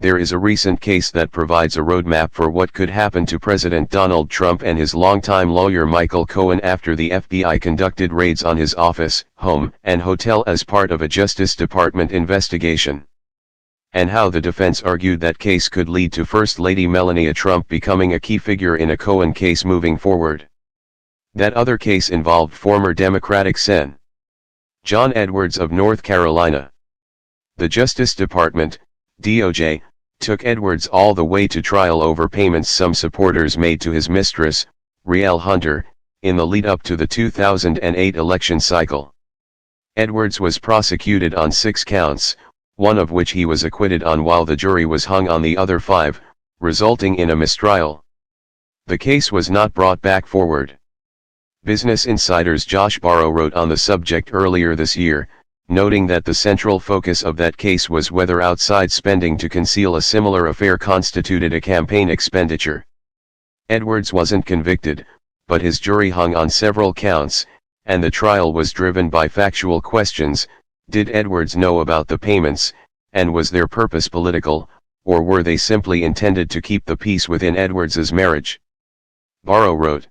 There is a recent case that provides a roadmap for what could happen to President Donald Trump and his longtime lawyer Michael Cohen after the FBI conducted raids on his office, home, and hotel as part of a Justice Department investigation. And how the defense argued that case could lead to First Lady Melania Trump becoming a key figure in a Cohen case moving forward. That other case involved former Democratic Sen. John Edwards of North Carolina. The Justice Department, DOJ, took Edwards all the way to trial over payments some supporters made to his mistress, Rielle Hunter, in the lead-up to the 2008 election cycle. Edwards was prosecuted on 6 counts, one of which he was acquitted on while the jury was hung on the other 5, resulting in a mistrial. The case was not brought back forward. Business Insider's Josh Barro wrote on the subject earlier this year, noting that the central focus of that case was whether outside spending to conceal a similar affair constituted a campaign expenditure. Edwards wasn't convicted, but his jury hung on several counts, and the trial was driven by factual questions. Did Edwards know about the payments, and was their purpose political, or were they simply intended to keep the peace within Edwards's marriage? Barro wrote.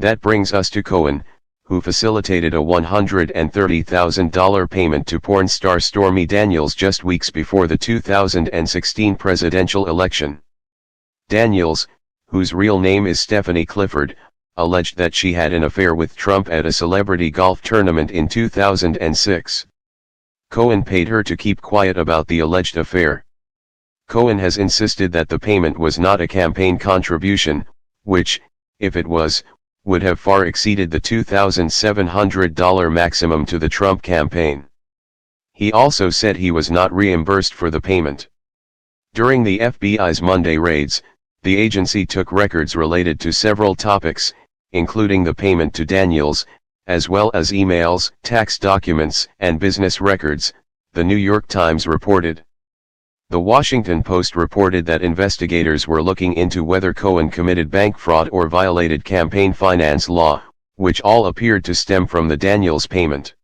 That brings us to Cohen, who facilitated a $130,000 payment to porn star Stormy Daniels just weeks before the 2016 presidential election. Daniels, whose real name is Stephanie Clifford, alleged that she had an affair with Trump at a celebrity golf tournament in 2006. Cohen paid her to keep quiet about the alleged affair. Cohen has insisted that the payment was not a campaign contribution, which, if it was, would have far exceeded the $2,700 maximum to the Trump campaign. He also said he was not reimbursed for the payment. During the FBI's Monday raids, the agency took records related to several topics, including the payment to Daniels, as well as emails, tax documents, and business records, the New York Times reported. The Washington Post reported that investigators were looking into whether Cohen committed bank fraud or violated campaign finance law, which all appeared to stem from the Daniels payment.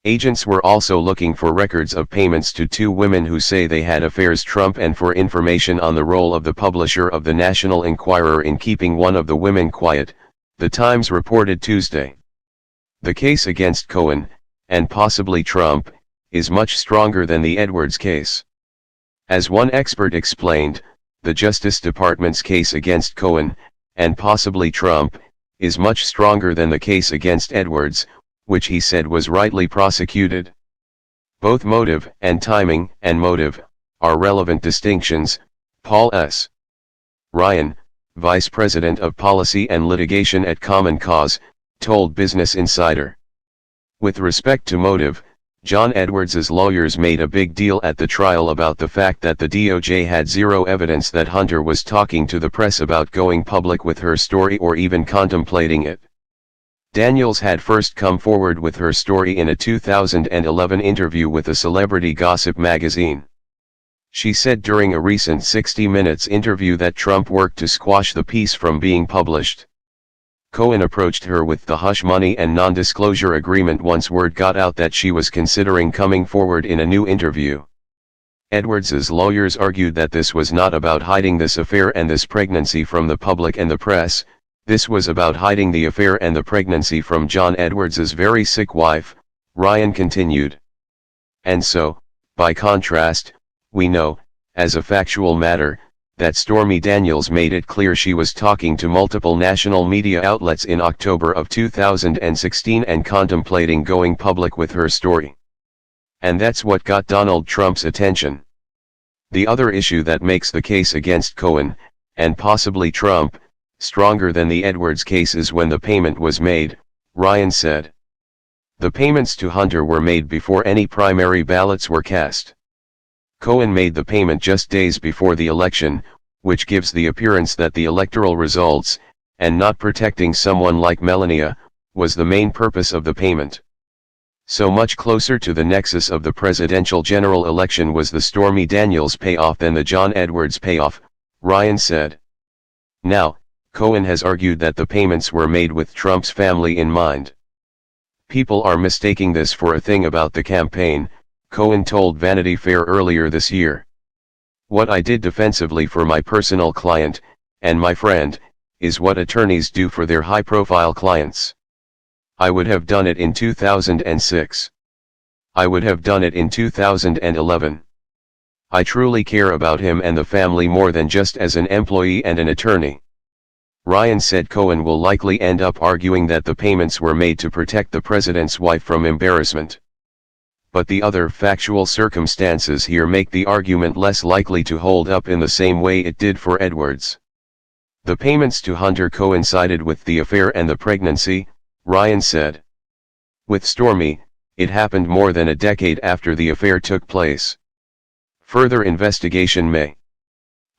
Agents were also looking for records of payments to 2 women who say they had affairs Trump and for information on the role of the publisher of the National Enquirer in keeping one of the women quiet, the Times reported Tuesday. The case against Cohen, and possibly Trump, is much stronger than the Edwards case. As one expert explained, the Justice Department's case against Cohen, and possibly Trump, is much stronger than the case against Edwards, which he said was rightly prosecuted. Both motive and timing and motive are relevant distinctions, Paul S. Ryan, Vice President of Policy and Litigation at Common Cause, told Business Insider. With respect to motive, John Edwards's lawyers made a big deal at the trial about the fact that the DOJ had zero evidence that Hunter was talking to the press about going public with her story or even contemplating it. Daniels had first come forward with her story in a 2011 interview with a celebrity gossip magazine. She said during a recent 60 Minutes interview that Trump worked to squash the piece from being published. Cohen approached her with the hush money and non-disclosure agreement once word got out that she was considering coming forward in a new interview. Edwards's lawyers argued that this was not about hiding this affair and this pregnancy from the public and the press, this was about hiding the affair and the pregnancy from John Edwards's very sick wife, Ryan continued. And so, by contrast, we know, as a factual matter, that Stormy Daniels made it clear she was talking to multiple national media outlets in October of 2016 and contemplating going public with her story. And that's what got Donald Trump's attention. The other issue that makes the case against Cohen, and possibly Trump, stronger than the Edwards case is when the payment was made, Ryan said. The payments to Hunter were made before any primary ballots were cast. Cohen made the payment just days before the election, which gives the appearance that the electoral results, and not protecting someone like Melania, was the main purpose of the payment. So much closer to the nexus of the presidential general election was the Stormy Daniels payoff than the John Edwards payoff, Ryan said. Now, Cohen has argued that the payments were made with Trump's family in mind. People are mistaking this for a thing about the campaign, Cohen told Vanity Fair earlier this year. What I did defensively for my personal client, and my friend, is what attorneys do for their high-profile clients. I would have done it in 2006. I would have done it in 2011. I truly care about him and the family more than just as an employee and an attorney. Ryan said Cohen will likely end up arguing that the payments were made to protect the president's wife from embarrassment. But the other factual circumstances here make the argument less likely to hold up in the same way it did for Edwards. The payments to Hunter coincided with the affair and the pregnancy, Ryan said. With Stormy, it happened more than a decade after the affair took place. Further investigation may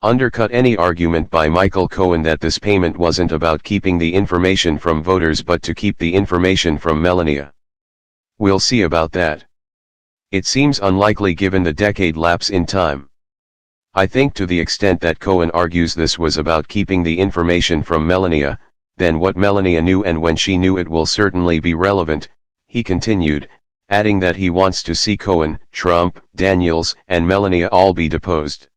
undercut any argument by Michael Cohen that this payment wasn't about keeping the information from voters but to keep the information from Melania. We'll see about that. It seems unlikely given the decade lapse in time. I think to the extent that Cohen argues this was about keeping the information from Melania, then what Melania knew and when she knew it will certainly be relevant, he continued, adding that he wants to see Cohen, Trump, Daniels, and Melania all be deposed.